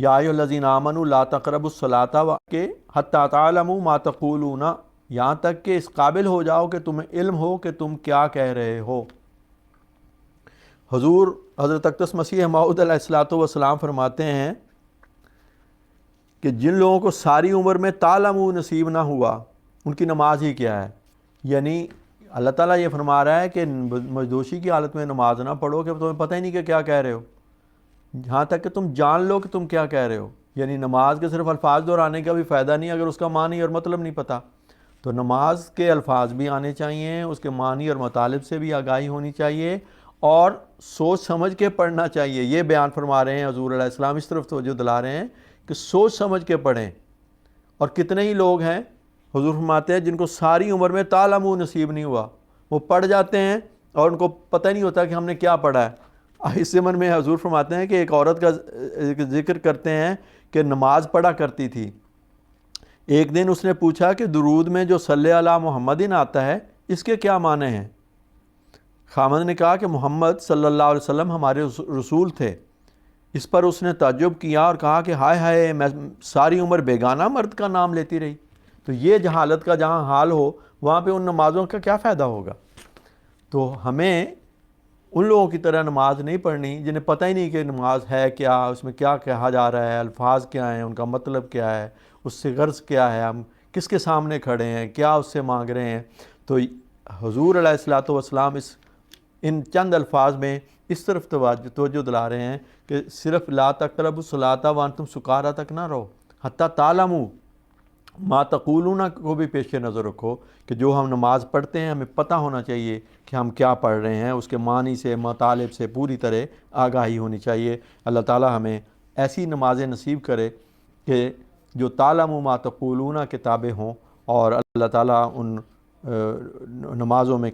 یا ایھا الذین آمنوا لا تقربوا الصلاۃ کہ حتی تعلموا ما تقولون، یہاں تک کہ اس قابل ہو جاؤ کہ تمہیں علم ہو کہ تم کیا کہہ رہے ہو۔ حضور حضرت اقدس مسیح موعود علیہ الصلوۃ والسلام فرماتے ہیں کہ جن لوگوں کو ساری عمر میں تعلموا نصیب نہ ہوا ان کی نماز ہی کیا ہے۔ یعنی اللہ تعالیٰ یہ فرما رہا ہے کہ مجدوشی کی حالت میں نماز نہ پڑھو کہ تمہیں پتہ ہی نہیں کہ کیا کہہ رہے ہو، جہاں تک کہ تم جان لو کہ تم کیا کہہ رہے ہو۔ یعنی نماز کے صرف الفاظ دہرانے کا بھی فائدہ نہیں اگر اس کا معنی اور مطلب نہیں پتہ۔ تو نماز کے الفاظ بھی آنے چاہیے، اس کے معنی اور مطالب سے بھی آگاہی ہونی چاہیے، اور سوچ سمجھ کے پڑھنا چاہیے۔ یہ بیان فرما رہے ہیں حضور علیہ السلام، اس طرف توجہ دلا رہے ہیں کہ سوچ سمجھ کے پڑھیں۔ اور کتنے ہی لوگ ہیں حضور فرماتے ہیں جن کو ساری عمر میں تعلموا نصیب نہیں ہوا، وہ پڑھ جاتے ہیں اور ان کو پتہ نہیں ہوتا کہ ہم نے کیا پڑھا ہے۔ اس ضمن میں حضور فرماتے ہیں کہ ایک عورت کا ذکر کرتے ہیں کہ نماز پڑھا کرتی تھی۔ ایک دن اس نے پوچھا کہ درود میں جو صلی علی محمدin آتا ہے اس کے کیا معنی ہیں؟ خاوند نے کہا کہ محمد صلی اللہ علیہ وسلم ہمارے رسول تھے۔ اس پر اس نے تعجب کیا اور کہا کہ ہائے ہائے، میں ساری عمر بیگانہ مرد کا نام لیتی رہی۔ تو یہ جہالت کا جہاں حال ہو وہاں پہ ان نمازوں کا کیا فائدہ ہوگا؟ تو ہمیں ان لوگوں کی طرح نماز نہیں پڑھنی جنہیں پتہ ہی نہیں کہ نماز ہے کیا، اس میں کیا کہا جا رہا ہے، الفاظ کیا ہیں، ان کا مطلب کیا ہے، اس سے غرض کیا ہے، ہم کس کے سامنے کھڑے ہیں، کیا اس سے مانگ رہے ہیں۔ تو حضور علیہ الصلوۃ والسلام ان چند الفاظ میں اس طرف توجہ دلا رہے ہیں کہ صرف لا تقربوا الصلاۃ وانتم سکارا تک نہ رہو، حتی تعلموا ما تقولون کو بھی پیش نظر رکھو کہ جو ہم نماز پڑھتے ہیں ہمیں پتہ ہونا چاہیے کہ ہم کیا پڑھ رہے ہیں، اس کے معنی سے مطالب سے پوری طرح آگاہی ہونی چاہیے۔ اللہ تعالیٰ ہمیں ایسی نمازیں نصیب کرے کہ جو تعلموا ما تقولون کے تابع ہوں، اور اللہ تعالیٰ ان نمازوں میں